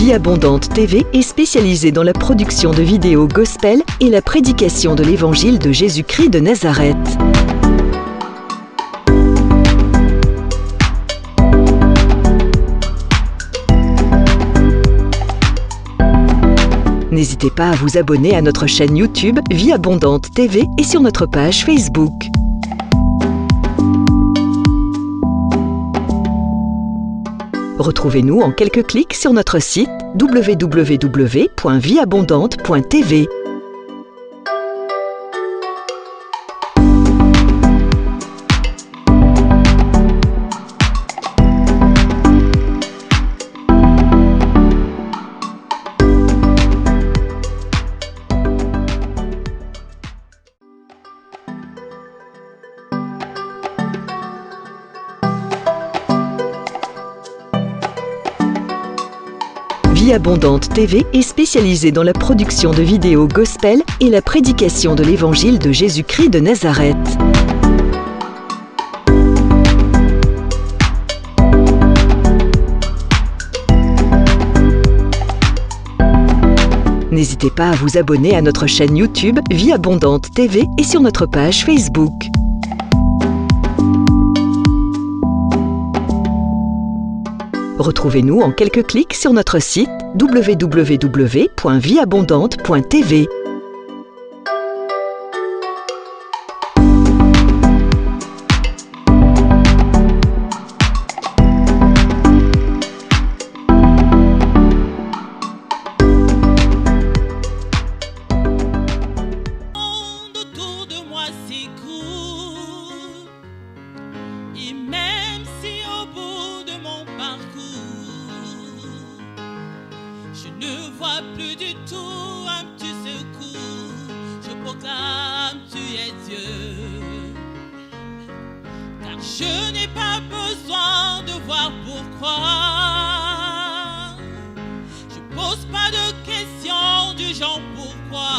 Vie Abondante TV est spécialisée dans la production de vidéos gospel et la prédication de l'évangile de Jésus-Christ de Nazareth. N'hésitez pas à vous abonner à notre chaîne YouTube Vie Abondante TV et sur notre page Facebook. Retrouvez-nous en quelques clics sur notre site www.vieabondante.tv. Vie Abondante TV est spécialisée dans la production de vidéos gospel et la prédication de l'évangile de Jésus-Christ de Nazareth. N'hésitez pas à vous abonner à notre chaîne YouTube Vie Abondante TV et sur notre page Facebook. Retrouvez-nous en quelques clics sur notre site www.vieabondante.tv. Autour de moi s'écoule, et même si au bout de mon parcours je ne vois plus du tout un petit secours, je proclame tu es Dieu, car je n'ai pas besoin de voir pourquoi. Je pose pas de questions du genre pourquoi.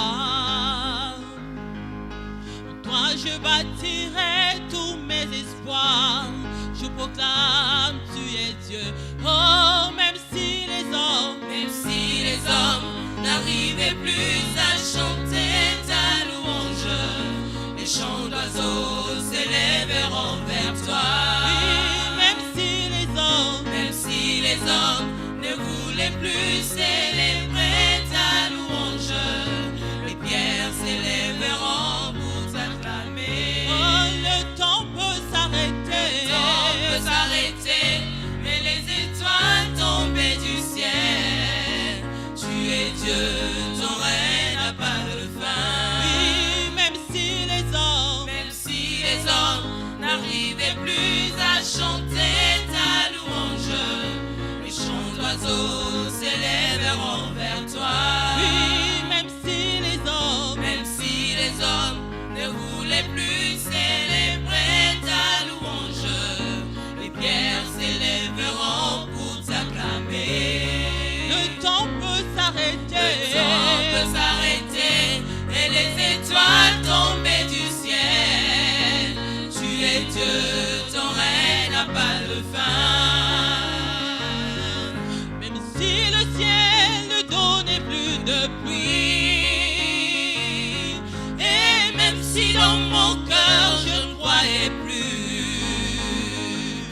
En toi je bâtirai tous mes espoirs. Je proclame tu es Dieu. Oh, même si les hommes n'arrivaient plus à chanter ta louange, les chants d'oiseaux s'élèveront vers toi. Oui, même si les hommes ne voulaient plus célébrer ta louange, les pierres s'élèveront pour t'acclamer. Oh, le temps peut s'arrêter, mais les étoiles tombées du ciel, tu es Dieu, ton règne n'a pas de fin. Oui, même si les hommes n'arrivaient plus à chanter ta louange, les chants d'oiseaux s'élèveront vers toi. Oui, même si les hommes ne voulaient plus célébrer ta louange, les pierres s'élèveront pour t'acclamer. Le temps peut s'arrêter, et les étoiles tombées du ciel, tu es Dieu, ton règne n'a pas de fin. Même si le ciel ne donnait plus de pluie, et même si dans mon cœur je ne croyais plus,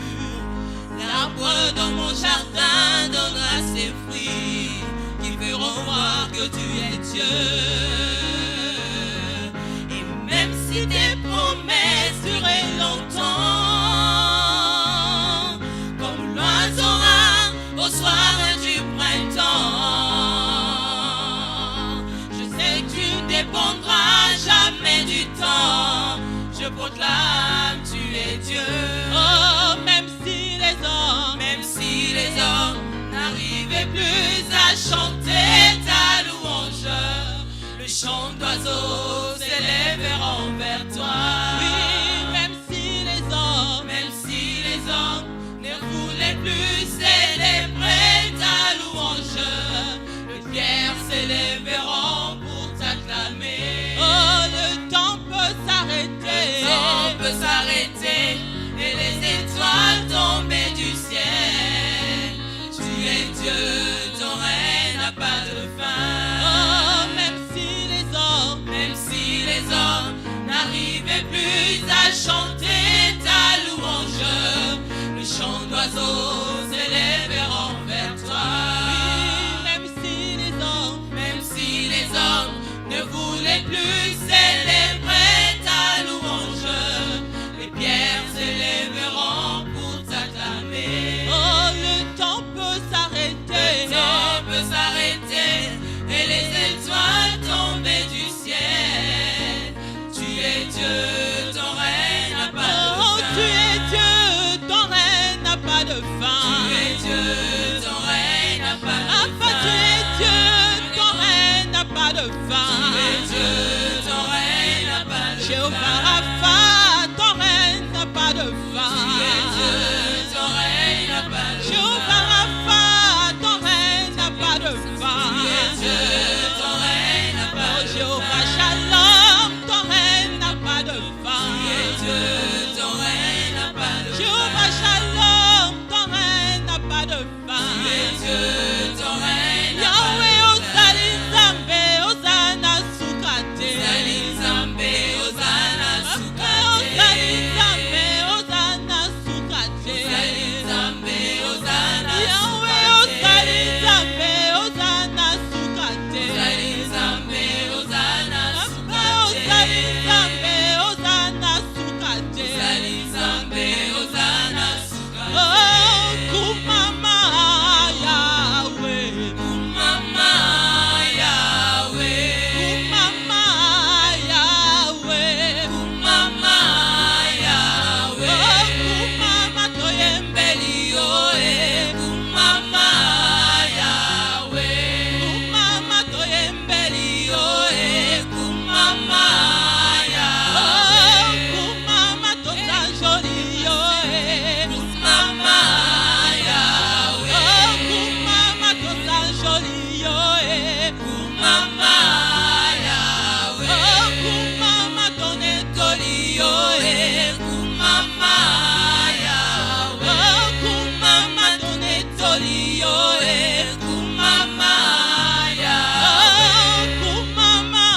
l'arbre dans mon jardin donnera ses fruits qui feront voir que tu es Dieu. Et même si tes promesses duraient longtemps, comme l'oiseau rare au soir du printemps, je sais que tu ne dépendras jamais du temps. Je proclame tu es Dieu. Oh, même si les hommes n'arrivaient plus à chanter ta louange, le chant d'oiseaux s'élèveront vers toi. Jéhovah Rapha, ton règne n'a pas de fin. Ton règne n'a pas de fin. Jéhovah Rapha, ton règne n'a pas de fin. Ton règne n'a pas de fin. Jéhovah Shalom, ton règne n'a pas de fin. Ton règne n'a pas de fin. Jéhovah Shalom, ton règne n'a pas de fin. Ton règne n'a pas de fin. Yahweh Ozali Nzambe, Ozana Sukate. Ozali Nzambe, Ozana Sukate. Ozali Nzambe, Ozana Sukate. Ozali Nzambe, Ozana Sukate. Yahweh Ozali Nzambe, Ozana Sukate. Ozali Nzambe, Ozana Sukate. Ozali Nzambe, Ozana Sukate. Ozali Nzambe, Ozana Sukate. Oh, kumama Yahweh, kumama Yahweh, kumama Yahweh, kumama Yahweh. Oh, kumama toyembeli yo kumama Yahweh, kumama toyembeli yo kumama Yahweh. Oh, kumama tosanjoli yo kumama Yahweh. Oh, kumama tosanjoli yo kumama Yahweh. Oh, kumama tonetoli yo kumama Yahweh. Oh, kumama tonetoli yo kumama Yahweh. Oh, kumama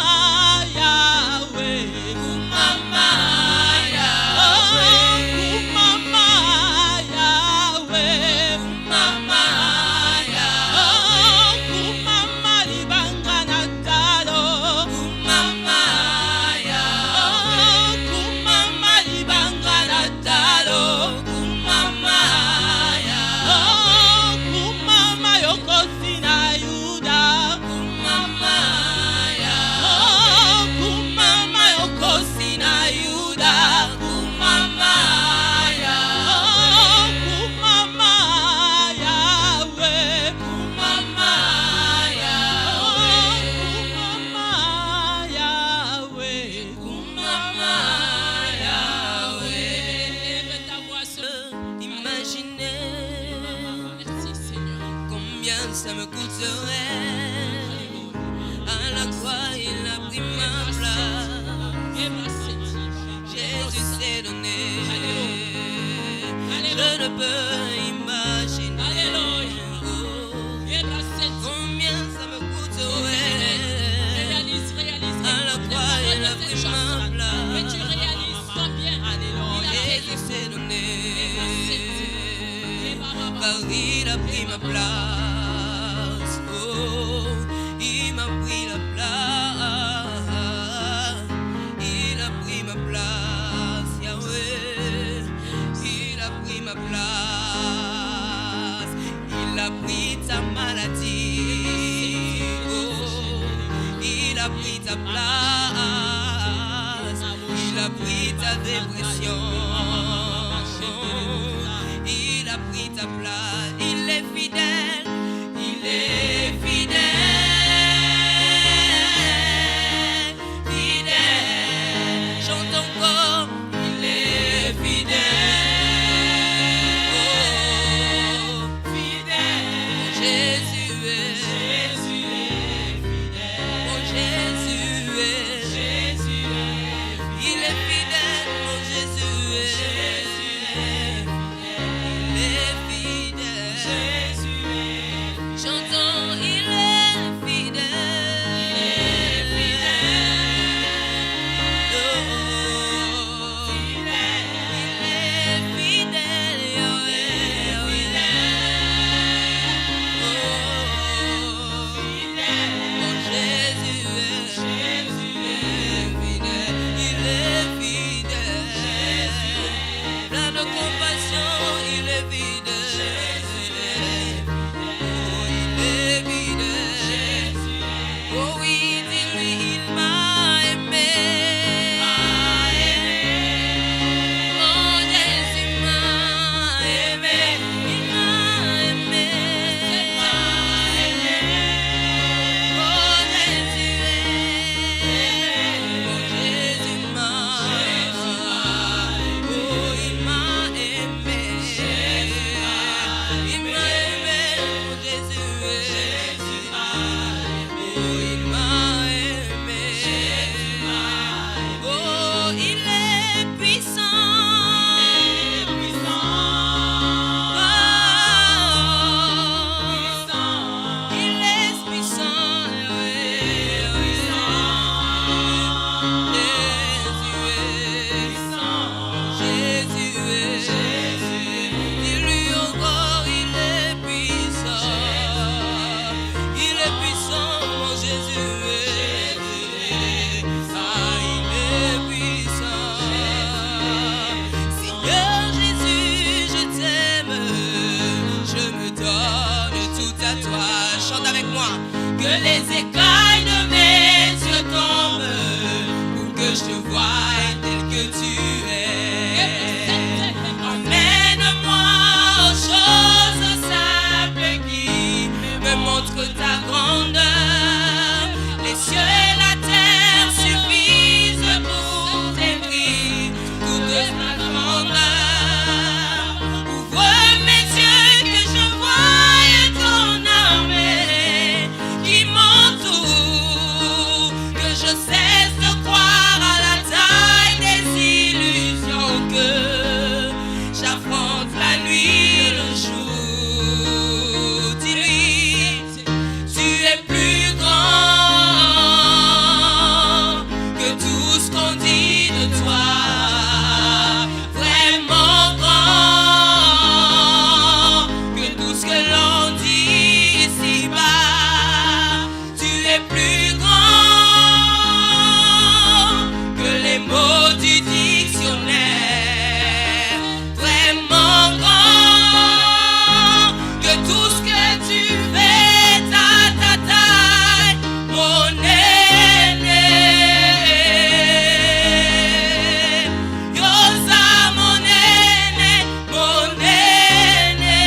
Yahweh, kumama Yahweh. Oh, kumama Yahweh, kumama Yahweh. Oh, kumama libanga na talo kumama Yahweh. Oh, kumama libanga na talo kumama Yahweh. Oh, kumama yokosi na Yuda kumama Yahweh. Oh, kumama yokosi na Yuda kumama Yahweh. Oh, kumama Yahweh, kumama Yahweh. Oh, kumama Yahweh, kumama Yahweh. Lève ta voix Imaginez Merci Seigneur. combien ça me coûterait. À la croix, il a pris ma place. Jésus s'est donné. Je ne peux imaginer combien ça me coûterait. À la croix, il a pris ma place. Jésus s'est donné. Car il a pris ma place. Oh, il m'a pris la place. Il a pris ma place, Yahweh. Il a pris ma place. Il a pris ta maladie. Oh, il a pris ta place. Il a pris ta dépression. Il a pris ta place. Il est fidèle. Il est fidèle. Fidèle. Chante encore. Il est fidèle. Oh, fidèle. Jésus est. Jésus est fidèle. Oh, Jésus est. Jésus est. Il est fidèle. Oh, Jésus est. Jésus est fidèle. Il est fidèle. tel que tu es. Emmène-moi aux choses simples qui me montrent ta grandeur. Les cieux et la terre suffisent pour décrire toute ta grandeur. Ouvre mes yeux que je voie ton armée qui m'entoure, que je cesse de croire à la taille des illusions, que j'affronte la nuit, le jour. Dis-lui, tu es plus grand que tout ce qu'on dit de toi. Vraiment grand que tout ce que l'on dit ici-bas. Tu es plus grand que les mots du dictionnaire. Vraiment grand que tout ce que tu fais, ta taille, mon aîné. Yosa, mon aîné, mon aîné.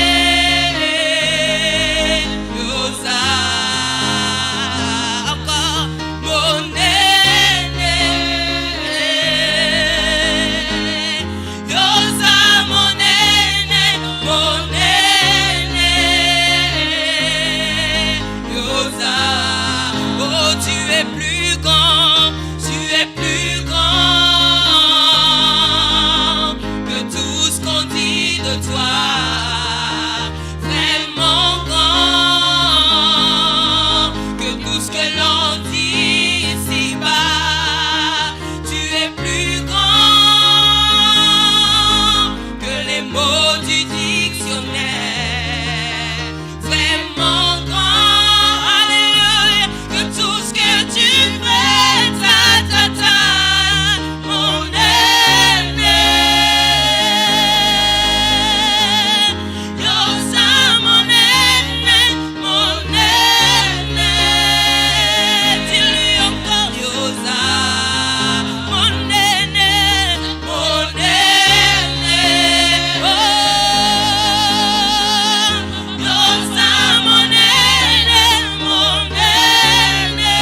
Yosa, encore mon aîné. Yosa, mon aîné, mon aîné. Yosa, oh tu es plus grand, tu es plus grand que tout ce qu'on dit de toi. Vraiment grand que tout ce que l'on dit ici-bas. Tu es plus grand que les mots du dictionnaire. Vraiment grand, alléluia, que tout ce que tu fais, ta, mon aîné. Yosa, mon aîné, mon aîné. Dis-lui encore, Yosa, mon aîné, mon aîné. Oh, Yosa, mon aîné, mon aîné.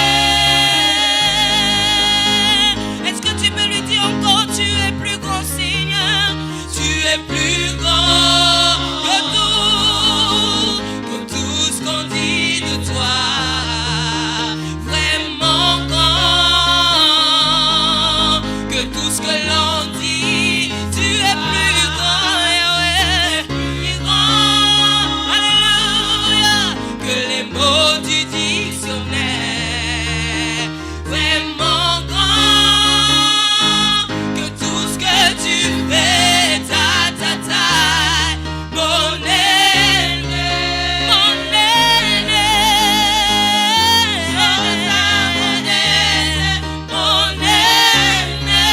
Est-ce que tu peux lui dire encore, tu es plus grand, Seigneur? Tu es plus grand que tout ce qu'on dit de toi. Vraiment grand que tout ce que l'on dit. Tu es plus grand, Yahweh, plus grand, alléluia, que les mots du dictionnaire. Vraiment grand que tout ce que tu fais, ta, mon aîné, mon aîné. Yosa, mon aîné, mon aîné.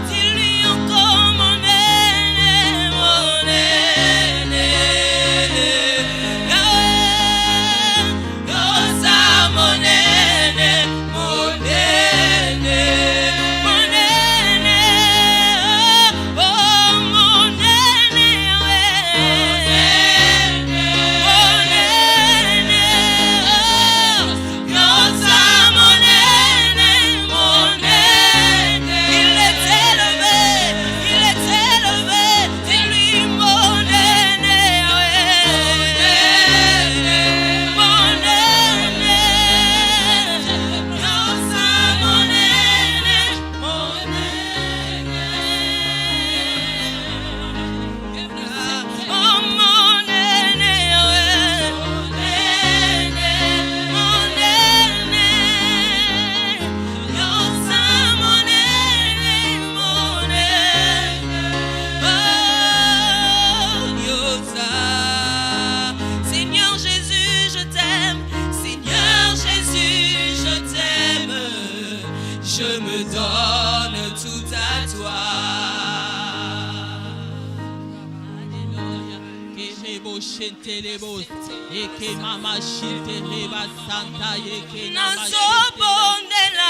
Dis-lui encore, mon aîné, mon aîné. Yosa, mon aîné, mon aîné. Mon aîné, oh mon aîné, mon aîné. Yosa, mon aîné, mon aîné. Il est élevé, il est élevé. Dis-lui, mon aîné, mon aîné. Yosa, mon aîné, mon aîné. Oh mon aîné, mon aîné, mon aîné. Yosa, mon aîné, mon aîné. Oh Yosa. Seigneur Jésus, je t'aime. Seigneur Jésus, je t'aime. Je me donne tout à toi. shentelebos eke mama shinteleba santa eke Nazobondela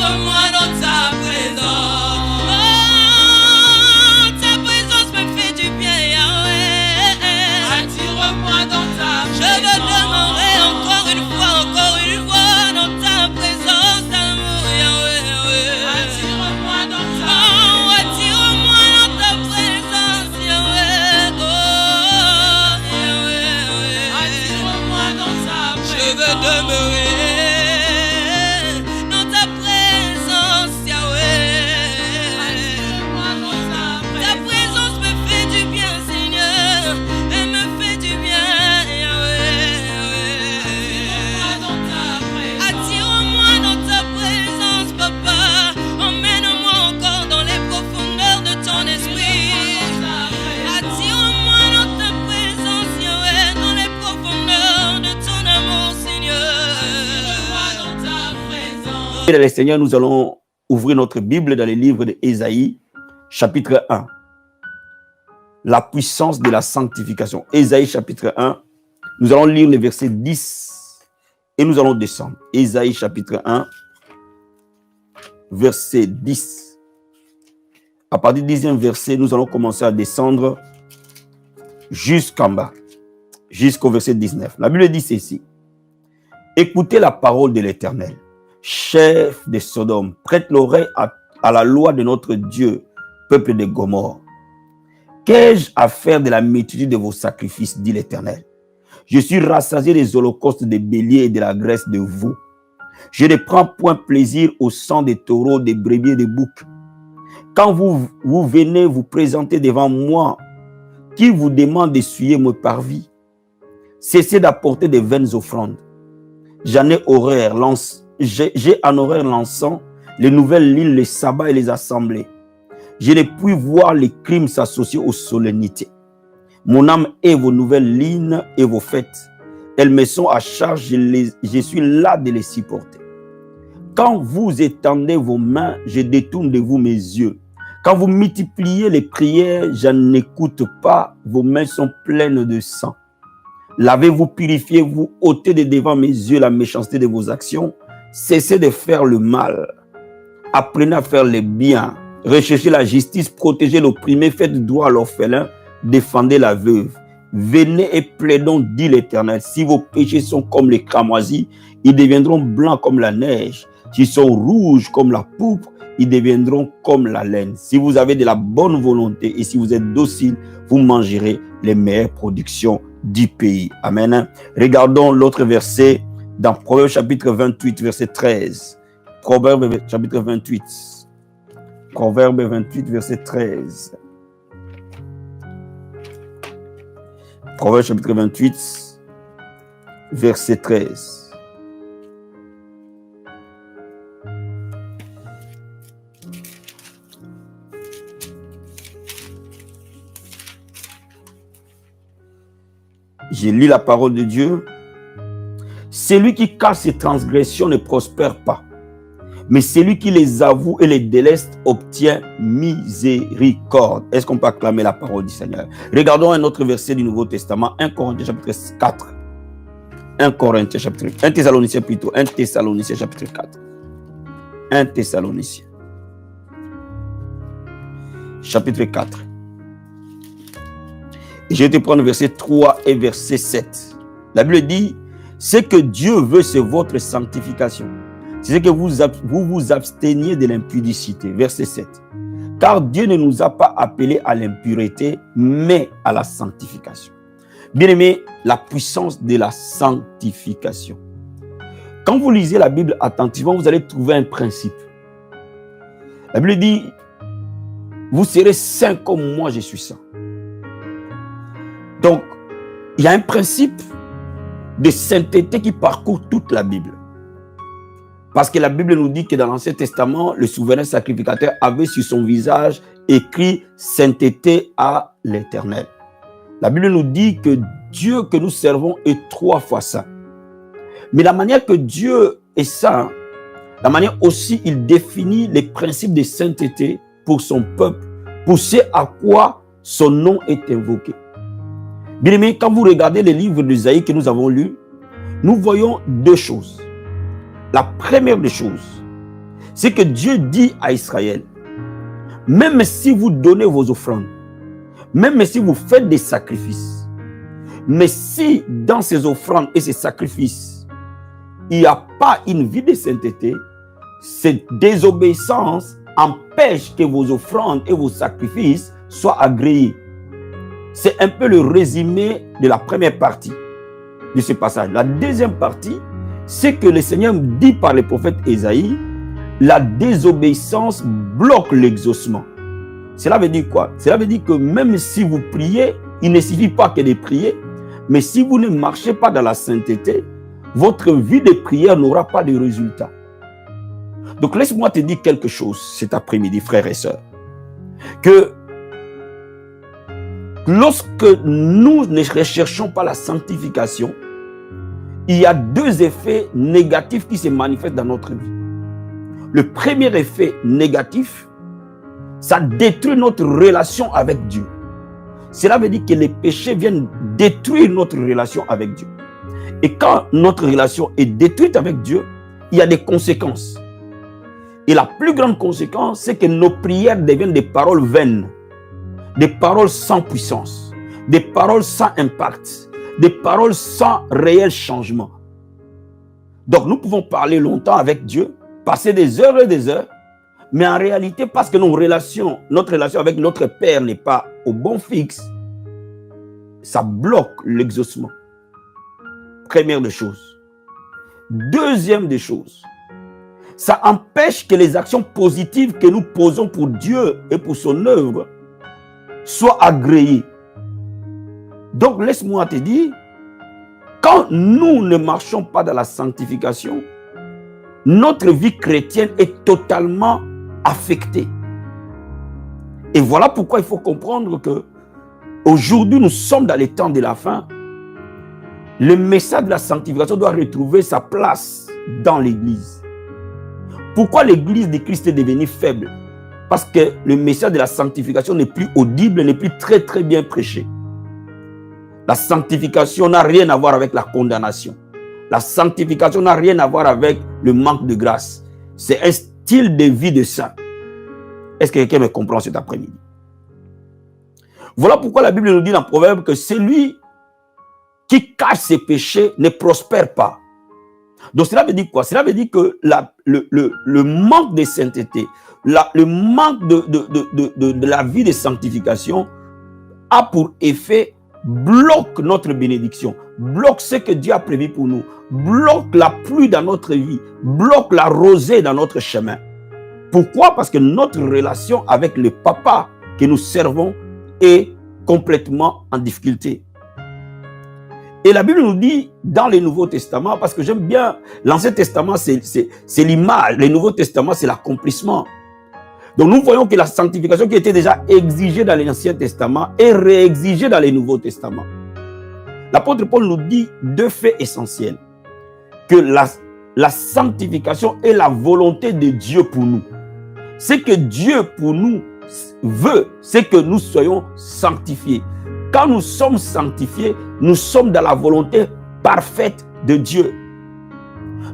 Attire-moi dans ta présence. Oh, ta présence me fait du bien, Yahweh. Attire-moi dans ta présence. Je veux demeurer encore une fois dans ta présence, amour, Yahweh, Yahweh. Attire-moi dans ta présence. Oh, attire-moi dans ta présence, Yahweh. Oh, Yahweh, Yahweh. Attire-moi dans ta présence. Je veux demeurer dans ta présence, Yahweh. Attire-moi dans ta présence. Ta présence me fait du bien, Seigneur. Elle me fait du bien, Yahweh, Yahweh. Attire-moi dans ta présence, Papa. Emmène-moi encore dans les profondeurs de ton esprit. Attire-moi dans ta présence, Yahweh, dans les profondeurs de ton amour, Seigneur. Attire-moi dans ta présence. Et le Seigneur, nous allons ouvrir notre Bible dans les livres d'Ésaïe, chapitre 1. La puissance de la sanctification. Ésaïe, chapitre 1. Nous allons lire les versets 10 et nous allons descendre. Ésaïe, chapitre 1, verset 10. À partir du 10e verset, nous allons commencer à descendre jusqu'en bas, jusqu'au verset 19. La Bible dit ceci. Écoutez la parole de l'Éternel. Chef de Sodome, prête l'oreille à la loi de notre Dieu, peuple de Gomorrhe. Qu'ai-je à faire de la multitude de vos sacrifices, dit l'Éternel? Je suis rassasié des holocaustes des béliers et de la graisse de vous. Je ne prends point plaisir au sang des taureaux, des brebis et des boucs. Quand vous venez vous présenter devant moi, qui vous demande d'essuyer mon parvis? Cessez d'apporter de vaines offrandes. J'en ai horreur, j'ai en horreur l'encens, les nouvelles lignes, les sabbats et les assemblées. Je ne puis voir les crimes s'associer aux solennités. Mon âme est vos nouvelles lignes et vos fêtes. Elles me sont à charge, je suis là de les supporter. Quand vous étendez vos mains, je détourne de vous mes yeux. Quand vous multipliez les prières, je n'écoute pas, vos mains sont pleines de sang. Lavez-vous, purifiez-vous, ôtez de devant mes yeux la méchanceté de vos actions. Cessez de faire le mal. Apprenez à faire le bien. Recherchez la justice, protégez l'opprimé, faites droit à l'orphelin, défendez la veuve. Venez et plaidons, dit l'Éternel. Si vos péchés sont comme les cramoisis, ils deviendront blancs comme la neige. S'ils sont rouges comme la pourpre, ils deviendront comme la laine. Si vous avez de la bonne volonté et si vous êtes docile, vous mangerez les meilleures productions du pays. Amen. Regardons l'autre verset dans Proverbe chapitre 28, verset 13. Proverbe chapitre 28. Proverbe 28, verset 13. Proverbe chapitre 28, verset 13. J'ai lu la parole de Dieu. Celui qui cache ses transgressions ne prospère pas, mais celui qui les avoue et les déleste obtient miséricorde. Est-ce qu'on peut acclamer la parole du Seigneur? Regardons un autre verset du Nouveau Testament, 1 Corinthiens chapitre 4. 1 Thessaloniciens plutôt, 1 Thessaloniciens chapitre 4. 1 Thessaloniciens chapitre 4. Et je vais te prendre verset 3 et verset 7. La Bible dit, ce que Dieu veut, c'est votre sanctification. C'est que vous vous absteniez de l'impudicité. Verset 7. Car Dieu ne nous a pas appelés à l'impureté, mais à la sanctification. Bien-aimés, la puissance de la sanctification. Quand vous lisez la Bible attentivement, vous allez trouver un principe. La Bible dit, vous serez saints comme moi je suis saint. Donc, il y a un principe de sainteté qui parcourt toute la Bible. Parce que la Bible nous dit que dans l'Ancien Testament, le souverain sacrificateur avait sur son visage écrit « Sainteté à l'Éternel ». La Bible nous dit que Dieu que nous servons est 3 fois saint. Mais la manière que Dieu est saint, la manière aussi il définit les principes de sainteté pour son peuple, pour ce à quoi son nom est invoqué. Bien aimé, quand vous regardez les livres d'Ésaïe que nous avons lus, nous voyons 2 choses. La première des choses, c'est que Dieu dit à Israël, même si vous donnez vos offrandes, même si vous faites des sacrifices, mais si dans ces offrandes et ces sacrifices, il n'y a pas une vie de sainteté, cette désobéissance empêche que vos offrandes et vos sacrifices soient agréés. C'est un peu le résumé de la première partie de ce passage. La deuxième partie, c'est que le Seigneur dit par le prophète Ésaïe, la désobéissance bloque l'exaucement. Cela veut dire quoi? Cela veut dire que même si vous priez, il ne suffit pas que de prier, mais si vous ne marchez pas dans la sainteté, votre vie de prière n'aura pas de résultat. Donc laisse-moi te dire quelque chose cet après-midi, frères et sœurs, que lorsque nous ne recherchons pas la sanctification, il y a deux effets négatifs qui se manifestent dans notre vie. Le premier effet négatif, ça détruit notre relation avec Dieu. Cela veut dire que les péchés viennent détruire notre relation avec Dieu. Et quand notre relation est détruite avec Dieu, il y a des conséquences. Et la plus grande conséquence, c'est que nos prières deviennent des paroles vaines, des paroles sans puissance, des paroles sans impact, des paroles sans réel changement. Donc nous pouvons parler longtemps avec Dieu, passer des heures et des heures, mais en réalité, parce que notre relation avec notre Père n'est pas au bon fixe, ça bloque l'exaucement. Première des choses. Deuxième des choses, ça empêche que les actions positives que nous posons pour Dieu et pour son œuvre soient agréées. Donc laisse-moi te dire, quand nous ne marchons pas dans la sanctification, notre vie chrétienne est totalement affectée. Et voilà pourquoi il faut comprendre que aujourd'hui nous sommes dans les temps de la fin. Le message de la sanctification doit retrouver sa place dans l'Église. Pourquoi l'Église de Christ est devenue faible? Parce que le message de la sanctification n'est plus audible, n'est plus très bien prêché. La sanctification n'a rien à voir avec la condamnation. La sanctification n'a rien à voir avec le manque de grâce. C'est un style de vie de saint. Est-ce que quelqu'un me comprend cet après-midi? Voilà pourquoi la Bible nous dit dans Proverbe que celui qui cache ses péchés ne prospère pas. Donc cela veut dire quoi? Cela veut dire que le manque de sainteté, le manque de la vie de sanctification a pour effet bloque notre bénédiction, bloque ce que Dieu a prévu pour nous, bloque la pluie dans notre vie, bloque la rosée dans notre chemin. Pourquoi? Parce que notre relation avec le Papa que nous servons est complètement en difficulté. Et la Bible nous dit dans le Nouveau Testament, parce que j'aime bien, l'Ancien Testament c'est l'image, le Nouveau Testament c'est l'accomplissement. Donc nous voyons que la sanctification qui était déjà exigée dans l'Ancien Testament est réexigée dans le Nouveau Testament. L'apôtre Paul nous dit deux faits essentiels. Que la sanctification est la volonté de Dieu pour nous. Ce que Dieu pour nous veut, c'est que nous soyons sanctifiés. Quand nous sommes sanctifiés, nous sommes dans la volonté parfaite de Dieu.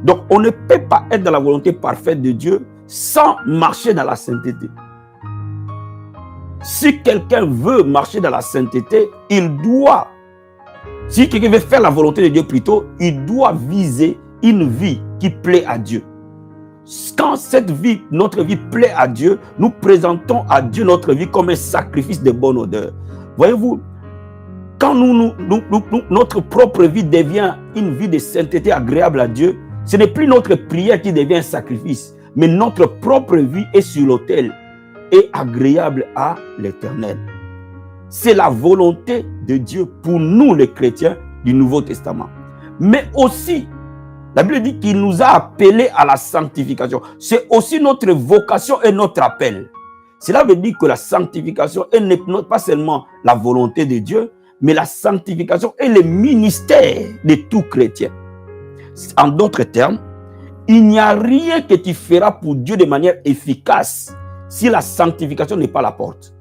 Donc on ne peut pas être dans la volonté parfaite de Dieu sans marcher dans la sainteté. Si quelqu'un veut marcher dans la sainteté, si quelqu'un veut faire la volonté de Dieu plutôt, il doit viser une vie qui plaît à Dieu. Quand notre vie plaît à Dieu, nous présentons à Dieu notre vie comme un sacrifice de bonne odeur. Voyez-vous, quand notre propre vie devient une vie de sainteté agréable à Dieu, ce n'est plus notre prière qui devient un sacrifice, mais notre propre vie est sur l'autel et agréable à l'Éternel. C'est la volonté de Dieu pour nous les chrétiens du Nouveau Testament. Mais aussi, la Bible dit qu'il nous a appelés à la sanctification. C'est aussi notre vocation et notre appel. Cela veut dire que la sanctification n'est pas seulement la volonté de Dieu, mais la sanctification est le ministère de tout chrétien. En d'autres termes, il n'y a rien que tu feras pour Dieu de manière efficace si la sanctification n'est pas la porte.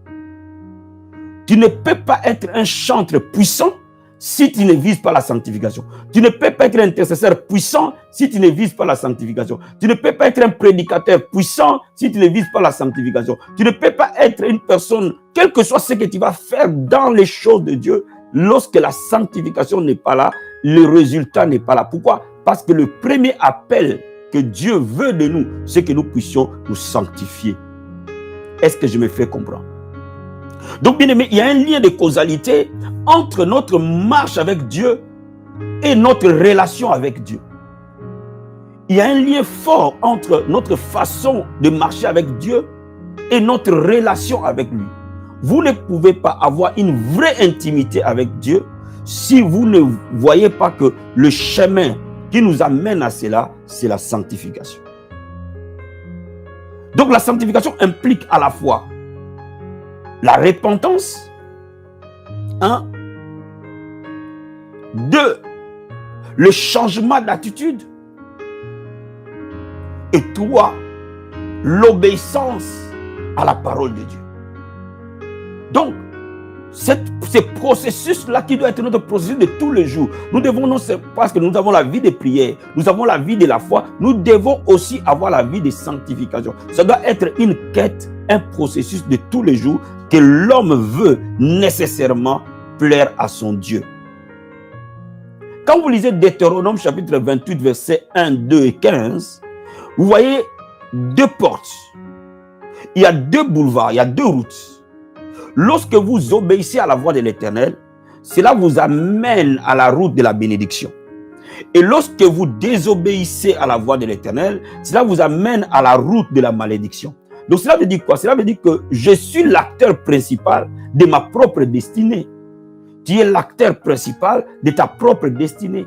Tu ne peux pas être un chantre puissant si tu ne vises pas la sanctification. Tu ne peux pas être un intercesseur puissant si tu ne vises pas la sanctification. Tu ne peux pas être un prédicateur puissant si tu ne vises pas la sanctification. Tu ne peux pas être une personne, quel que soit ce que tu vas faire dans les choses de Dieu, lorsque la sanctification n'est pas là, le résultat n'est pas là. Pourquoi? Parce que le premier appel que Dieu veut de nous, c'est que nous puissions nous sanctifier. Est-ce que je me fais comprendre? Donc, bien aimé, il y a un lien de causalité entre notre marche avec Dieu et notre relation avec Dieu. Il y a un lien fort entre notre façon de marcher avec Dieu et notre relation avec lui. Vous ne pouvez pas avoir une vraie intimité avec Dieu si vous ne voyez pas que le chemin qui nous amène à cela, c'est la sanctification. Donc la sanctification implique à la fois la repentance, 1, 2, le changement d'attitude, et 3, l'obéissance à la parole de Dieu. Donc, ce processus-là qui doit être notre processus de tous les jours, nous devons, non parce que nous avons la vie de prière, nous avons la vie de la foi, nous devons aussi avoir la vie de sanctification. Ça doit être une quête, un processus de tous les jours que l'homme veut nécessairement plaire à son Dieu. Quand vous lisez Deutéronome chapitre 28, versets 1, 2 et 15, vous voyez 2 portes. Il y a 2 boulevards, il y a 2 routes. Lorsque vous obéissez à la voix de l'Éternel, cela vous amène à la route de la bénédiction. Et lorsque vous désobéissez à la voix de l'Éternel, cela vous amène à la route de la malédiction. Donc cela veut dire quoi? Cela veut dire que je suis l'acteur principal de ma propre destinée. Tu es l'acteur principal de ta propre destinée.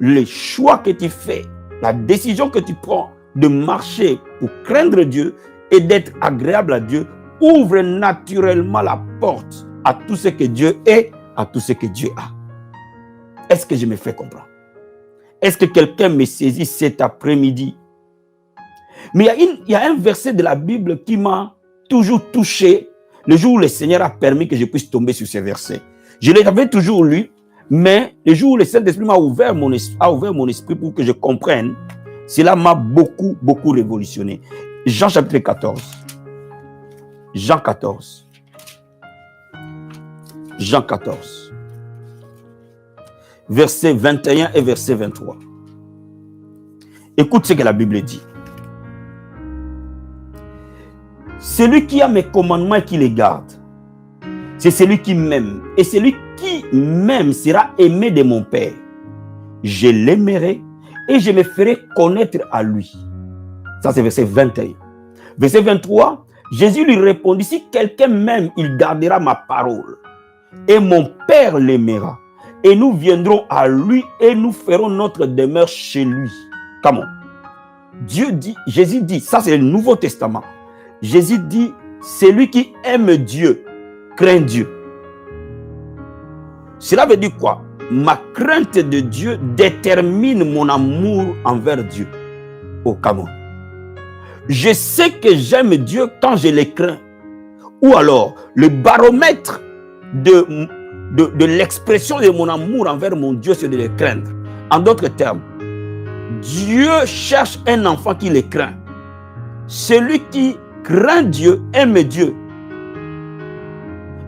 Les choix que tu fais, la décision que tu prends de marcher pour craindre Dieu et d'être agréable à Dieu, ouvre naturellement la porte à tout ce que Dieu est, à tout ce que Dieu a. Est-ce que je me fais comprendre? Est-ce que quelqu'un me saisit cet après-midi? Mais il y a un verset de la Bible qui m'a toujours touché le jour où le Seigneur a permis que je puisse tomber sur ce verset. Je l'avais toujours lu, mais le jour où le Saint-Esprit a ouvert mon esprit pour que je comprenne, cela m'a beaucoup révolutionné. Jean chapitre 14. Jean 14. Jean 14. Verset 21 et verset 23. Écoute ce que la Bible dit. Celui qui a mes commandements et qui les garde, c'est celui qui m'aime. Et celui qui m'aime sera aimé de mon Père. Je l'aimerai et je me ferai connaître à lui. Ça, c'est verset 21. Verset 23. Jésus lui répondit, si quelqu'un m'aime, il gardera ma parole. Et mon Père l'aimera. Et nous viendrons à lui et nous ferons notre demeure chez lui. Comment? Jésus dit, ça c'est le Nouveau Testament. Jésus dit, celui qui aime Dieu, craint Dieu. Cela veut dire quoi? Ma crainte de Dieu détermine mon amour envers Dieu. Oh, comment? Je sais que j'aime Dieu quand je le crains. Ou alors, le baromètre de l'expression de mon amour envers mon Dieu, c'est de le craindre. En d'autres termes, Dieu cherche un enfant qui le craint. Celui qui craint Dieu aime Dieu.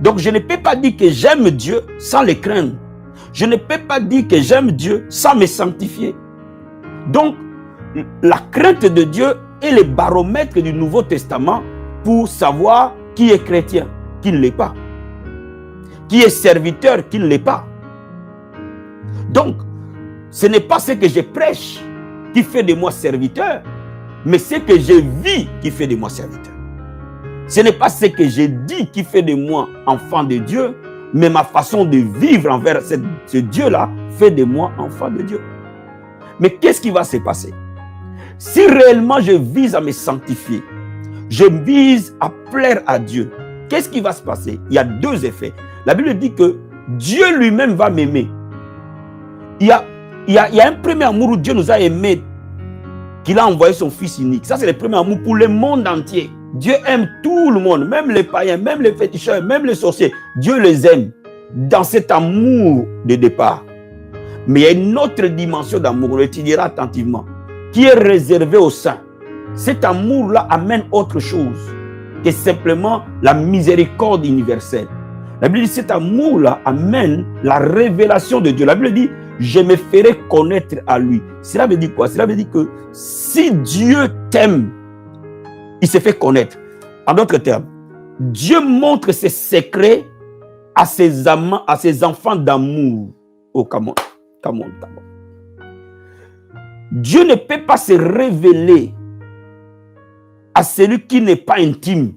Donc, je ne peux pas dire que j'aime Dieu sans le craindre. Je ne peux pas dire que j'aime Dieu sans me sanctifier. Donc, la crainte de Dieu est le baromètre du Nouveau Testament pour savoir qui est chrétien, qui ne l'est pas. Qui est serviteur, qui ne l'est pas. Donc, ce n'est pas ce que je prêche qui fait de moi serviteur, mais ce que je vis qui fait de moi serviteur. Ce n'est pas ce que je dis qui fait de moi enfant de Dieu, mais ma façon de vivre envers ce Dieu-là fait de moi enfant de Dieu. Mais qu'est-ce qui va se passer? Si réellement je vise à me sanctifier, je vise à plaire à Dieu, qu'est-ce qui va se passer? Il y a 2 effets. La Bible dit que Dieu lui-même va m'aimer. Il y a un premier amour où Dieu nous a aimés, qu'il a envoyé son Fils unique. Ça, c'est le premier amour pour le monde entier. Dieu aime tout le monde, même les païens, même les féticheurs, même les sorciers. Dieu les aime. dans cet amour de départ. Mais il y a une autre dimension d'amour, on l'étudiera attentivement, qui est réservée aux saints. Cet amour-là amène autre chose que simplement la miséricorde universelle. La Bible dit cet amour-là amène la révélation de Dieu. La Bible dit, je me ferai connaître à lui. Cela veut dire quoi? Cela veut dire que si Dieu t'aime, il se fait connaître. En d'autres termes, Dieu montre ses secrets à ses amants, à ses enfants d'amour. Oh, come on. Dieu ne peut pas se révéler à celui qui n'est pas intime.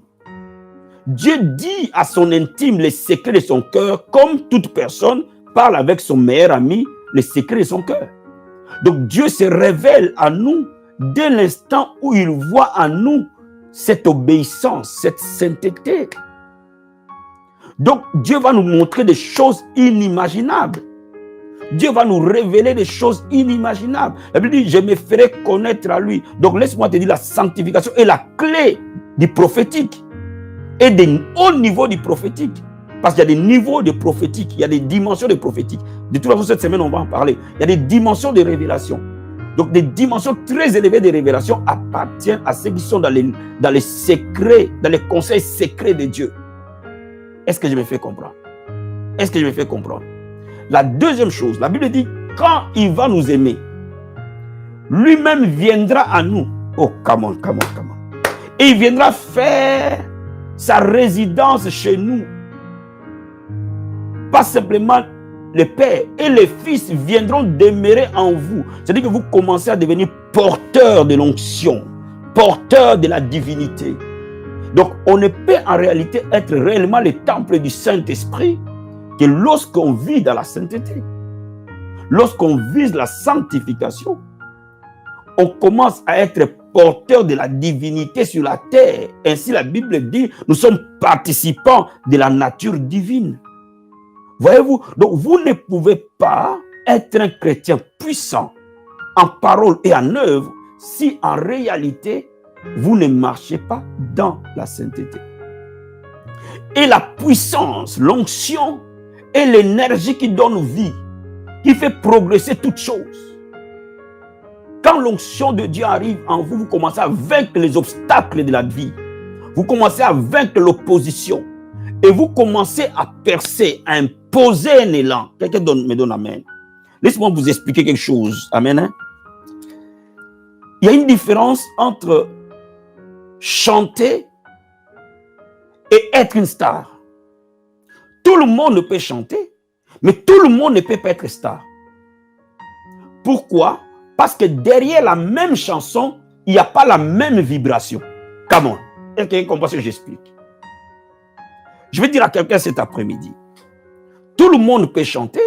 Dieu dit à son intime les secrets de son cœur, comme toute personne parle avec son meilleur ami les secrets de son cœur. Donc Dieu se révèle à nous dès l'instant où il voit en nous cette obéissance, cette sainteté. Donc Dieu va nous montrer des choses inimaginables. Dieu va nous révéler des choses inimaginables. La Bible dit, je me ferai connaître à lui. Donc laisse-moi te dire, la sanctification est la clé du prophétique et des hauts niveaux du prophétique. Parce qu'il y a des niveaux de prophétique, il y a des dimensions de prophétique. De toute façon, cette semaine, on va en parler. Il y a des dimensions de révélation. Donc des dimensions très élevées de révélation appartiennent à ceux qui sont dans les secrets, dans les conseils secrets de Dieu. Est-ce que je me fais comprendre? Est-ce que je me fais comprendre? La deuxième chose, la Bible dit, quand il va nous aimer, lui-même viendra à nous. Oh, come on. Et il viendra faire sa résidence chez nous. Pas simplement le Père et les Fils viendront demeurer en vous. C'est-à-dire que vous commencez à devenir porteur de l'onction, porteur de la divinité. Donc, on ne peut en réalité être réellement le temple du Saint-Esprit que lorsqu'on vit dans la sainteté. Lorsqu'on vise la sanctification, on commence à être porteur de la divinité sur la terre. Ainsi, la Bible dit, nous sommes participants de la nature divine. Voyez-vous, donc vous ne pouvez pas être un chrétien puissant en parole et en œuvre si en réalité, vous ne marchez pas dans la sainteté. Et la puissance, l'onction et l'énergie qui donne vie, qui fait progresser toutes choses. Quand l'onction de Dieu arrive en vous, vous commencez à vaincre les obstacles de la vie. Vous commencez à vaincre l'opposition. Et vous commencez à percer, à imposer un élan. Quelqu'un me donne amen. Laissez-moi vous expliquer quelque chose. Amen. Hein? Il y a une différence entre chanter et être une star. Tout le monde peut chanter, mais tout le monde ne peut pas être star. Pourquoi? Parce que derrière la même chanson, il n'y a pas la même vibration. Come on. Est-ce que quelqu'un comprend ce que j'explique? Je vais dire à quelqu'un cet après-midi. Tout le monde peut chanter.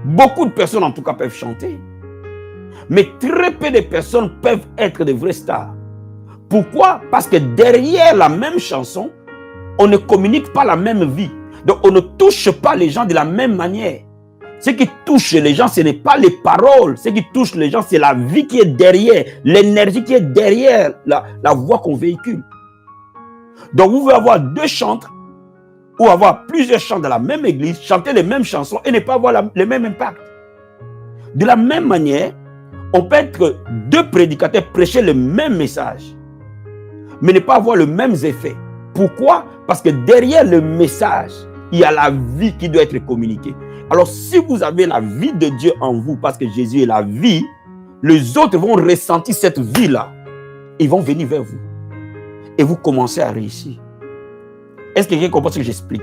Beaucoup de personnes, en tout cas, peuvent chanter. Mais très peu de personnes peuvent être de vrais stars. Pourquoi? Parce que derrière la même chanson, on ne communique pas la même vie. Donc, on ne touche pas les gens de la même manière. Ce qui touche les gens, ce n'est pas les paroles. Ce qui touche les gens, c'est la vie qui est derrière, l'énergie qui est derrière la voix qu'on véhicule. Donc, vous pouvez avoir deux chantres ou avoir plusieurs chants dans la même église, chanter les mêmes chansons et ne pas avoir le même impact. De la même manière, on peut être deux prédicateurs, prêcher le même message, mais ne pas avoir le même effet. Pourquoi? Parce que derrière le message, il y a la vie qui doit être communiquée. Alors, si vous avez la vie de Dieu en vous, parce que Jésus est la vie, les autres vont ressentir cette vie-là. Ils vont venir vers vous. Et vous commencez à réussir. Est-ce que quelqu'un comprend ce que j'explique?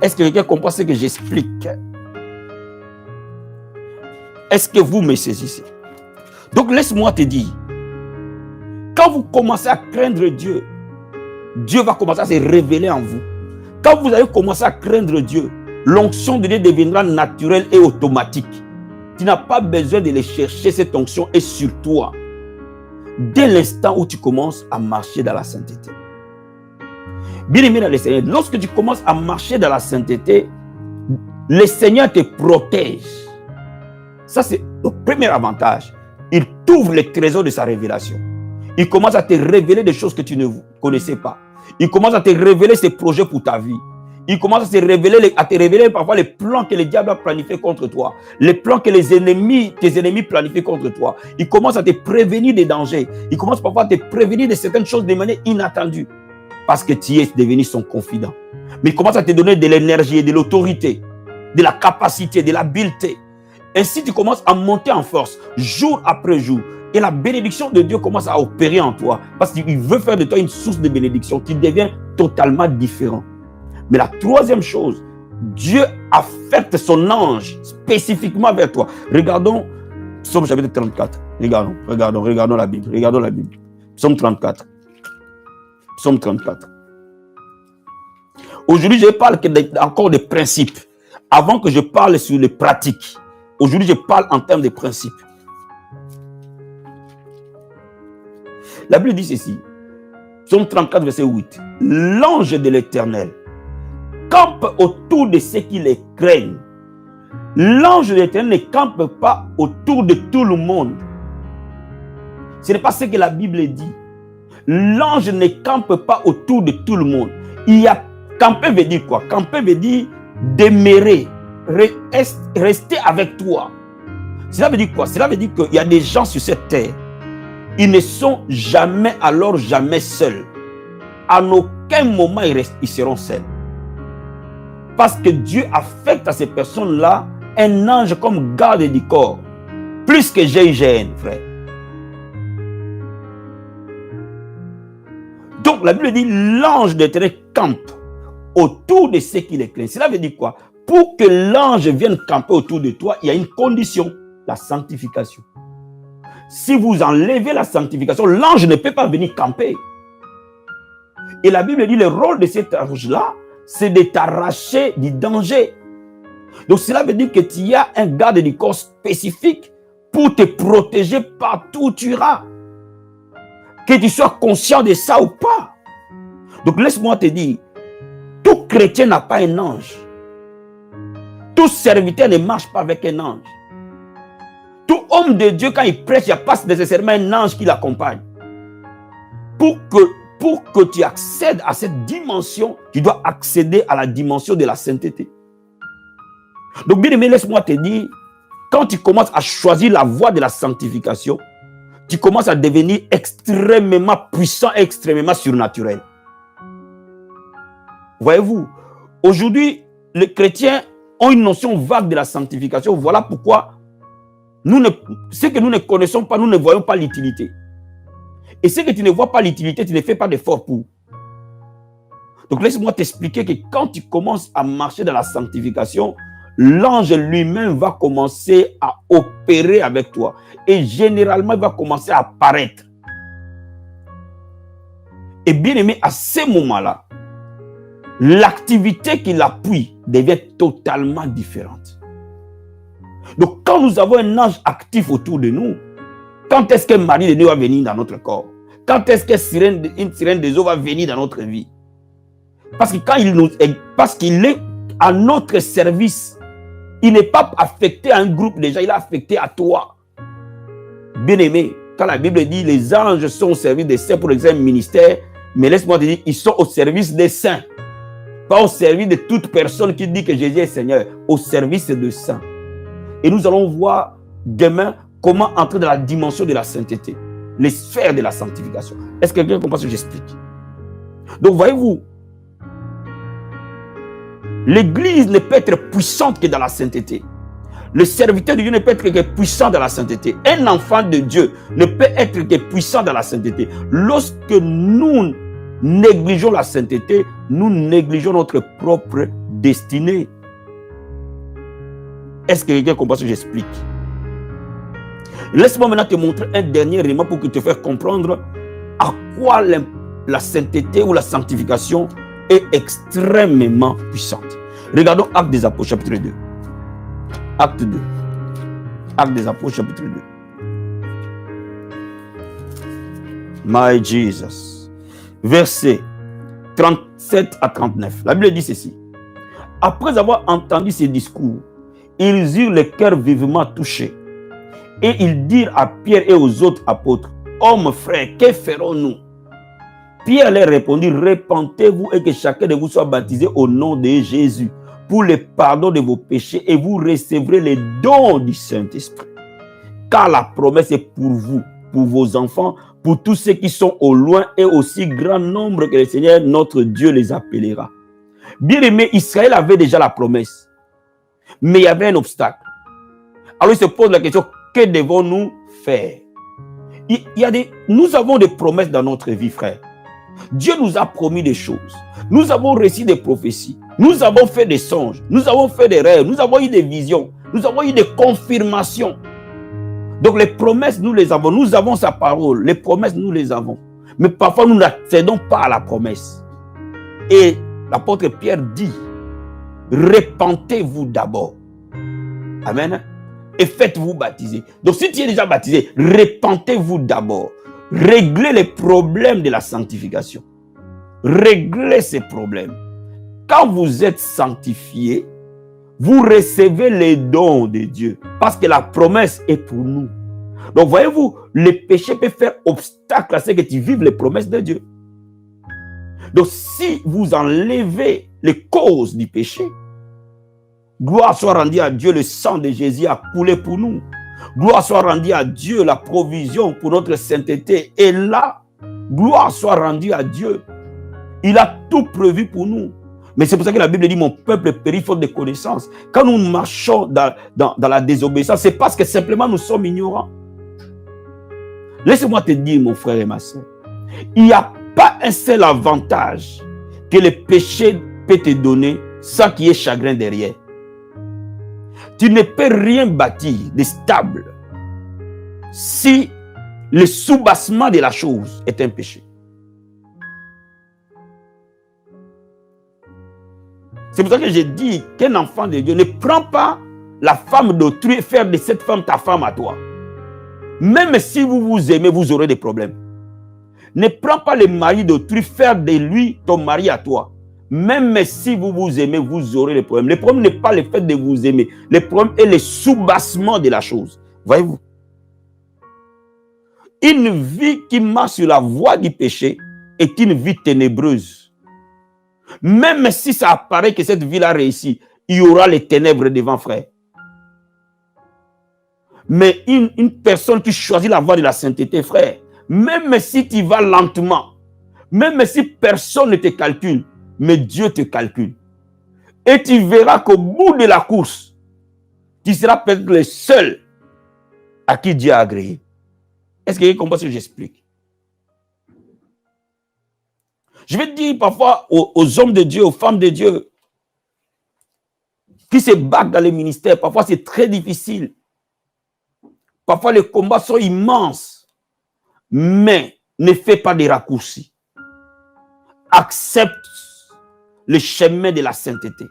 Est-ce que quelqu'un comprend ce que j'explique? Est-ce que vous me saisissez? Donc, laisse-moi te dire, quand vous commencez à craindre Dieu, Dieu va commencer à se révéler en vous. Quand vous allez commencer à craindre Dieu, l'onction de Dieu deviendra naturelle et automatique. Tu n'as pas besoin de les chercher, cette onction est sur toi. Dès l'instant où tu commences à marcher dans la sainteté. Bien aimé dans le Seigneur, lorsque tu commences à marcher dans la sainteté, le Seigneur te protège. Ça, c'est le premier avantage. Il t'ouvre les trésors de sa révélation. Il commence à te révéler des choses que tu ne connaissais pas. Il commence à te révéler ses projets pour ta vie. Il commence à te révéler parfois les plans que le diable a planifiés contre toi. Les plans que tes ennemis planifient contre toi. Il commence à te prévenir des dangers. Il commence parfois à te prévenir de certaines choses de manière inattendue. Parce que tu es devenu son confident. Mais il commence à te donner de l'énergie, de l'autorité, de la capacité, de l'habileté. Ainsi, tu commences à monter en force, jour après jour. Et la bénédiction de Dieu commence à opérer en toi. Parce qu'il veut faire de toi une source de bénédiction. Tu deviens totalement différent. Mais la troisième chose, Dieu affecte son ange spécifiquement vers toi. Regardons Psaume chapitre 34. Regardons la Bible. Regardons la Bible. Psaume 34. Psaume 34. Aujourd'hui, je parle encore des principes. Avant que je parle sur les pratiques. Aujourd'hui, je parle en termes de principes. La Bible dit ceci. Psaume 34, verset 8. L'ange de l'Éternel campe autour de ceux qui les craignent. L'ange de l'Éternel ne campe pas autour de tout le monde. Ce n'est pas ce que la Bible dit. L'ange ne campe pas autour de tout le monde. Camper veut dire quoi? Camper veut dire demeurer, rester avec toi. Cela veut dire quoi? Cela veut dire qu'il y a des gens sur cette terre. Ils ne sont jamais, alors jamais seuls. À aucun moment, ils seront seuls. Parce que Dieu affecte à ces personnes-là un ange comme garde du corps. Plus que GIGN, frère. Donc, la Bible dit, l'ange de l'Éternel campe autour de ceux qui les craignent. Cela veut dire quoi? Pour que l'ange vienne camper autour de toi, il y a une condition, la sanctification. Si vous enlevez la sanctification, l'ange ne peut pas venir camper. Et la Bible dit, le rôle de cet ange-là, c'est de t'arracher du danger. Donc cela veut dire que tu as un garde du corps spécifique pour te protéger partout où tu iras. Que tu sois conscient de ça ou pas. Donc laisse-moi te dire, tout chrétien n'a pas un ange. Tout serviteur ne marche pas avec un ange. Tout homme de Dieu, quand il prêche, il n'y a pas nécessairement un ange qui l'accompagne. Pour que tu accèdes à cette dimension, tu dois accéder à la dimension de la sainteté. Donc, bien aimé, laisse-moi te dire, quand tu commences à choisir la voie de la sanctification, tu commences à devenir extrêmement puissant, extrêmement surnaturel. Voyez-vous, aujourd'hui, les chrétiens ont une notion vague de la sanctification. Voilà pourquoi ce que nous ne connaissons pas, nous ne voyons pas l'utilité. Et ce que tu ne vois pas l'utilité, tu ne fais pas d'effort pour. Donc laisse-moi t'expliquer que quand tu commences à marcher dans la sanctification, l'ange lui-même va commencer à opérer avec toi. Et généralement, il va commencer à apparaître. Et bien aimé, à ce moment-là, l'activité qui l'appuie devient totalement différente. Donc quand nous avons un ange actif autour de nous, quand est-ce qu'un mari de Dieu va venir dans notre corps? Quand est-ce qu'une sirène des eaux va venir dans notre vie? Parce qu'il est à notre service. Il n'est pas affecté à un groupe déjà, il est affecté à toi. Bien-aimé, quand la Bible dit les anges sont au service des saints pour l'exercer un ministère, mais laisse-moi te dire, ils sont au service des saints. Pas au service de toute personne qui dit que Jésus est Seigneur, au service des saints. Et nous allons voir demain comment entrer dans la dimension de la sainteté, les sphères de la sanctification. Est-ce que quelqu'un comprend ce que j'explique? Donc voyez-vous, l'Église ne peut être puissante que dans la sainteté. Le serviteur de Dieu ne peut être que puissant dans la sainteté. Un enfant de Dieu ne peut être que puissant dans la sainteté. Lorsque nous négligeons la sainteté, nous négligeons notre propre destinée. Est-ce que quelqu'un comprend ce que j'explique? Laisse-moi maintenant te montrer un dernier élément pour te faire comprendre à quoi la sainteté ou la sanctification est extrêmement puissante. Regardons Actes des Apôtres, chapitre 2. Acte 2. Actes des Apôtres, chapitre 2. My Jesus. Versets 37 à 39. La Bible dit ceci. Après avoir entendu ces discours, ils eurent le cœur vivement touché. Et ils dirent à Pierre et aux autres apôtres, « Hommes, frères, que ferons-nous » Pierre leur répondit, repentez-vous et que chacun de vous soit baptisé au nom de Jésus pour le pardon de vos péchés et vous recevrez les dons du Saint-Esprit. Car la promesse est pour vous, pour vos enfants, pour tous ceux qui sont au loin et aussi grand nombre que le Seigneur notre Dieu les appellera. Bien aimé, Israël avait déjà la promesse, mais il y avait un obstacle. Alors il se pose la question, que devons-nous faire? Nous avons des promesses dans notre vie, frère. Dieu nous a promis des choses. Nous avons reçu des prophéties. Nous avons fait des songes. Nous avons fait des rêves. Nous avons eu des visions. Nous avons eu des confirmations. Donc les promesses, nous les avons. Nous avons sa parole. Les promesses, nous les avons. Mais parfois, nous n'accédons pas à la promesse. Et l'apôtre Pierre dit, repentez-vous d'abord. Amen. Et faites-vous baptiser. Donc si tu es déjà baptisé, repentez-vous d'abord. Réglez les problèmes de la sanctification. Réglez ces problèmes. Quand vous êtes sanctifié, vous recevez les dons de Dieu. Parce que la promesse est pour nous. Donc voyez-vous, le péché peut faire obstacle à ce que tu vives les promesses de Dieu. Donc si vous enlevez les causes du péché, gloire soit rendue à Dieu, le sang de Jésus a coulé pour nous. Gloire soit rendue à Dieu, la provision pour notre sainteté est là. Gloire soit rendue à Dieu. Il a tout prévu pour nous. Mais c'est pour ça que la Bible dit, mon peuple périt faute de connaissance. Quand nous marchons dans la désobéissance, c'est parce que simplement nous sommes ignorants. Laisse-moi te dire, mon frère et ma soeur, il n'y a pas un seul avantage que le péché peut te donner sans qu'il y ait chagrin derrière. Tu ne peux rien bâtir de stable si le soubassement de la chose est un péché. C'est pour ça que j'ai dit qu'un enfant de Dieu ne prend pas la femme d'autrui et faire de cette femme ta femme à toi. Même si vous vous aimez, vous aurez des problèmes. Ne prends pas le mari d'autrui, faire de lui ton mari à toi. Même si vous vous aimez, vous aurez des problèmes. Le problème n'est pas le fait de vous aimer. Le problème est le soubassement de la chose. Voyez-vous? Une vie qui marche sur la voie du péché est une vie ténébreuse. Même si ça apparaît que cette vie-là réussit, il y aura les ténèbres devant, frère. Mais une personne qui choisit la voie de la sainteté, frère, même si tu vas lentement, même si personne ne te calcule, mais Dieu te calcule. Et tu verras qu'au bout de la course, tu seras peut-être le seul à qui Dieu a agréé. Est-ce que vous comprenez ce que j'explique? Je vais te dire parfois aux hommes de Dieu, aux femmes de Dieu, qui se battent dans les ministères, parfois c'est très difficile. Parfois les combats sont immenses. Mais ne fais pas des raccourcis. Accepte le chemin de la sainteté.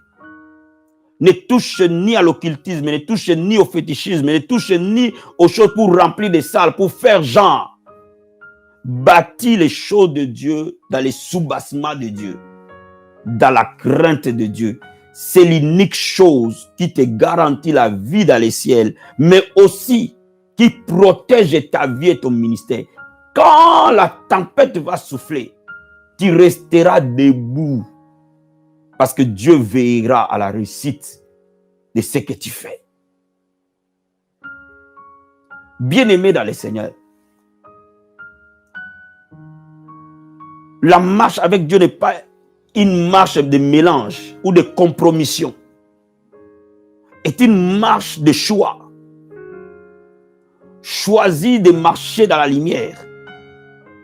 Ne touche ni à l'occultisme, ne touche ni au fétichisme, ne touche ni aux choses pour remplir des salles, pour faire genre. Bâtis les choses de Dieu dans les soubassements de Dieu, dans la crainte de Dieu. C'est l'unique chose qui te garantit la vie dans les ciels, mais aussi qui protège ta vie et ton ministère. Quand la tempête va souffler, tu resteras debout parce que Dieu veillera à la réussite de ce que tu fais. Bien-aimé dans le Seigneur, la marche avec Dieu n'est pas une marche de mélange ou de compromission. C'est une marche de choix. Choisis de marcher dans la lumière.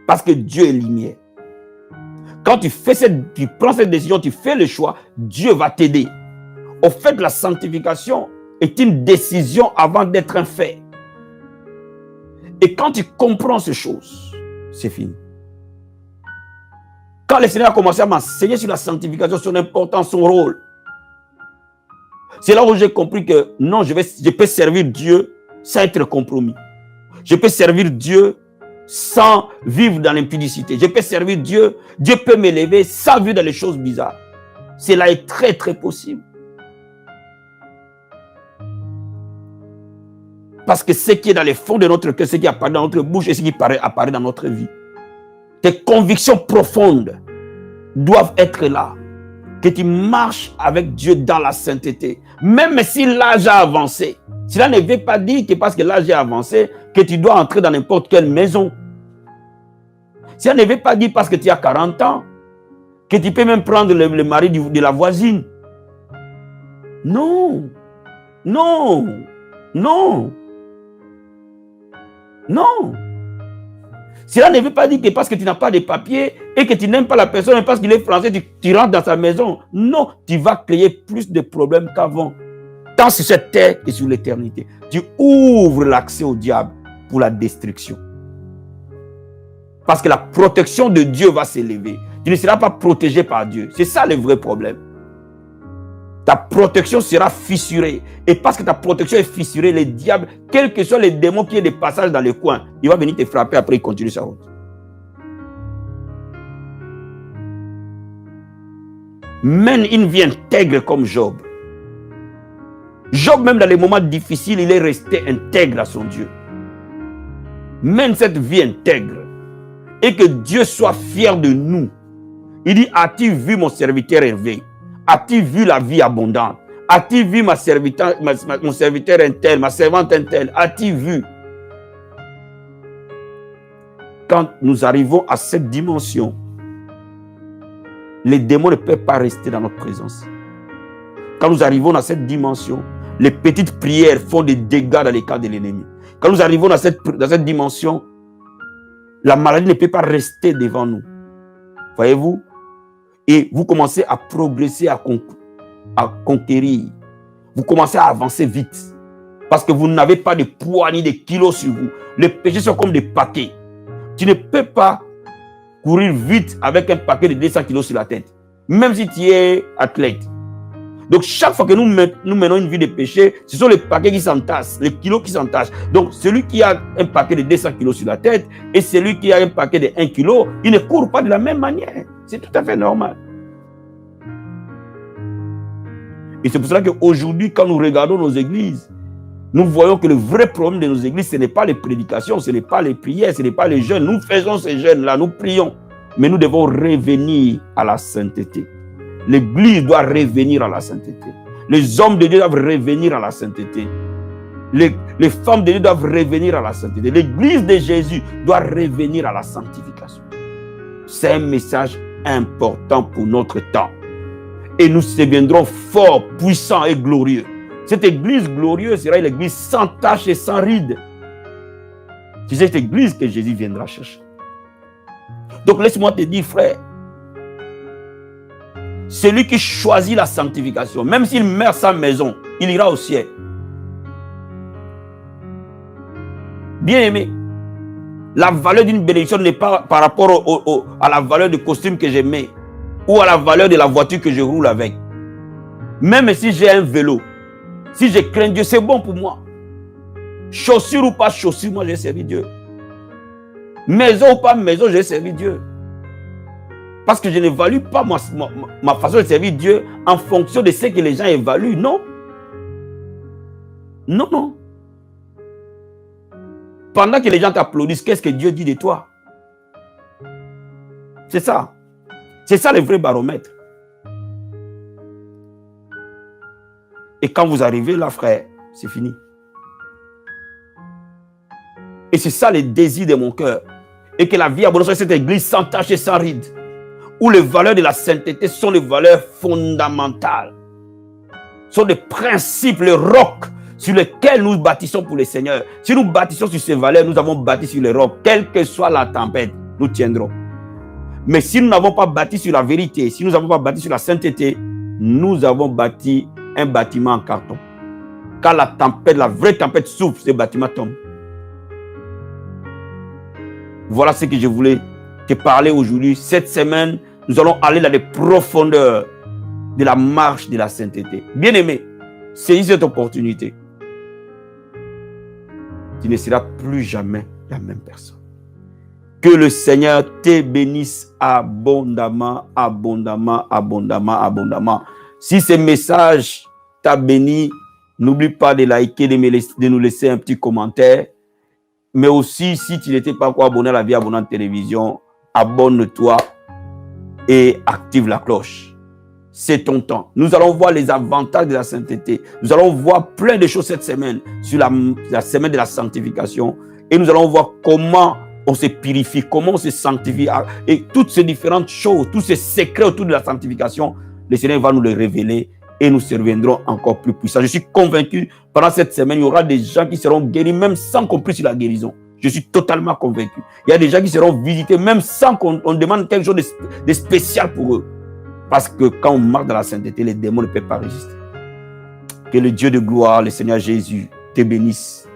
Parce que Dieu est lumière. Quand tu prends cette décision, tu fais le choix, Dieu va t'aider. Au fait, la sanctification est une décision avant d'être un fait. Et quand tu comprends ces choses, c'est fini. Quand le Seigneur a commencé à m'enseigner sur la sanctification, son importance, son rôle, c'est là où j'ai compris que non, je peux servir Dieu sans être compromis. Je peux servir Dieu sans vivre dans l'impudicité. Je peux servir Dieu. Dieu peut m'élever sans vivre dans les choses bizarres. Cela est très, très possible. Parce que ce qui est dans les fonds de notre cœur, ce qui apparaît dans notre bouche et ce qui apparaît dans notre vie. tes convictions profondes doivent être là. Que tu marches avec Dieu dans la sainteté. Même si l'âge a avancé. Cela ne veut pas dire que parce que l'âge a avancé, que tu dois entrer dans n'importe quelle maison. Cela ne veut pas dire parce que tu as 40 ans, que tu peux même prendre le mari de la voisine. Non. Non. Non. Non. Cela ne veut pas dire que parce que tu n'as pas de papiers et que tu n'aimes pas la personne, parce qu'il est français, tu rentres dans sa maison. Non, tu vas créer plus de problèmes qu'avant. Tant sur cette terre que sur l'éternité. Tu ouvres l'accès au diable pour la destruction. Parce que la protection de Dieu va s'élever. Tu ne seras pas protégé par Dieu. C'est ça le vrai problème. Ta protection sera fissurée. Et parce que ta protection est fissurée, les diables, quels que soient les démons qui aient des passages dans les coins, il va venir te frapper, après il continue sa route. Mène une vie intègre comme Job. Job, même dans les moments difficiles, il est resté intègre à son Dieu. Mène cette vie intègre. Et que Dieu soit fier de nous. Il dit, as-tu vu mon serviteur Hervé? As-tu vu la vie abondante? As-tu vu mon serviteur un tel, ma servante un tel? As-tu vu? Quand nous arrivons à cette dimension, les démons ne peuvent pas rester dans notre présence. Quand nous arrivons à cette dimension, les petites prières font des dégâts dans les cas de l'ennemi. Quand nous arrivons dans cette dimension, la maladie ne peut pas rester devant nous. Voyez-vous? Et vous commencez à progresser, à conquérir. Vous commencez à avancer vite. Parce que vous n'avez pas de poids ni de kilos sur vous. Les péchés sont comme des paquets. Tu ne peux pas courir vite avec un paquet de 200 kilos sur la tête. Même si tu es athlète. Donc chaque fois que nous menons une vie de péché, ce sont les paquets qui s'entassent, les kilos qui s'entassent. Donc celui qui a un paquet de 200 kilos sur la tête et celui qui a un paquet de 1 kilo, il ne court pas de la même manière. C'est tout à fait normal. Et c'est pour cela qu'aujourd'hui, quand nous regardons nos églises, nous voyons que le vrai problème de nos églises, ce n'est pas les prédications, ce n'est pas les prières, ce n'est pas les jeûnes. Nous faisons ces jeûnes-là, nous prions. Mais nous devons revenir à la sainteté. L'église doit revenir à la sainteté. Les hommes de Dieu doivent revenir à la sainteté. Les femmes de Dieu doivent revenir à la sainteté. L'église de Jésus doit revenir à la sanctification. C'est un message important pour notre temps. Et nous deviendrons forts, puissants et glorieux. Cette église glorieuse sera une église sans tache et sans ride. C'est cette église que Jésus viendra chercher. Donc laisse-moi te dire, frère, celui qui choisit la sanctification, même s'il meurt sans maison, il ira au ciel. Bien-aimé, la valeur d'une bénédiction n'est pas par rapport à la valeur du costume que je mets ou à la valeur de la voiture que je roule avec. Même si j'ai un vélo, si je crains Dieu, c'est bon pour moi. Chaussure ou pas chaussure, moi j'ai servi Dieu. Maison ou pas maison, j'ai servi Dieu. Parce que je n'évalue pas ma façon de servir Dieu en fonction de ce que les gens évaluent. Non. Non, non. Pendant que les gens t'applaudissent, qu'est-ce que Dieu dit de toi? C'est ça. C'est ça le vrai baromètre. Et quand vous arrivez là, frère, c'est fini. Et c'est ça le désir de mon cœur. Et que la vie abondante soit cette église sans tache et sans ride. Où les valeurs de la sainteté sont les valeurs fondamentales. Sont des principes, les rocs sur lesquels nous bâtissons pour le Seigneur. Si nous bâtissons sur ces valeurs, nous avons bâti sur les rocs. Quelle que soit la tempête, nous tiendrons. Mais si nous n'avons pas bâti sur la vérité, si nous n'avons pas bâti sur la sainteté, nous avons bâti un bâtiment en carton. Quand la tempête, la vraie tempête souffle, ce bâtiment tombe. Voilà ce que je voulais te parler aujourd'hui. Cette semaine, nous allons aller dans les profondeurs de la marche de la sainteté. Bien-aimé, saisis cette opportunité. Tu ne seras plus jamais la même personne. Que le Seigneur te bénisse abondamment, abondamment, abondamment, abondamment. Si ce message t'a béni, n'oublie pas de liker, de nous laisser un petit commentaire. Mais aussi, si tu n'étais pas encore abonné à la Vie Abondante Télévision, abonne-toi et active la cloche. C'est ton temps. Nous allons voir les avantages de la sainteté. Nous allons voir plein de choses cette semaine sur la semaine de la sanctification. Et nous allons voir comment on se purifie, comment on se sanctifie. Et toutes ces différentes choses, tous ces secrets autour de la sanctification, le Seigneur va nous les révéler et nous reviendrons encore plus puissants. Je suis convaincu, pendant cette semaine, il y aura des gens qui seront guéris même sans qu'on prie sur la guérison. Je suis totalement convaincu. Il y a des gens qui seront visités même sans qu'on demande quelque chose de spécial pour eux. Parce que quand on marche dans la sainteté, les démons ne peuvent pas résister. Que le Dieu de gloire, le Seigneur Jésus, te bénisse.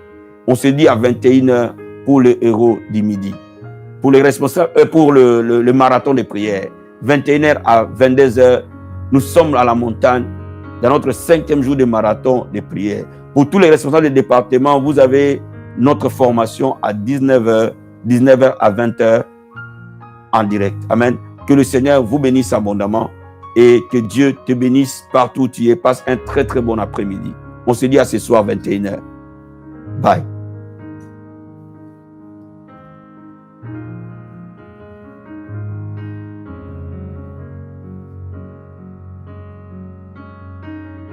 On se dit à 21h pour le héros du midi. Pour les responsables, pour le marathon de prière. 21h à 22h, nous sommes à la montagne dans notre 5e jour de marathon de prière. Pour tous les responsables des départements, vous avez notre formation à 19h à 20h en direct. Amen. Que le Seigneur vous bénisse abondamment et que Dieu te bénisse partout où tu es. Passe un très très bon après-midi. On se dit à ce soir 21h. Bye.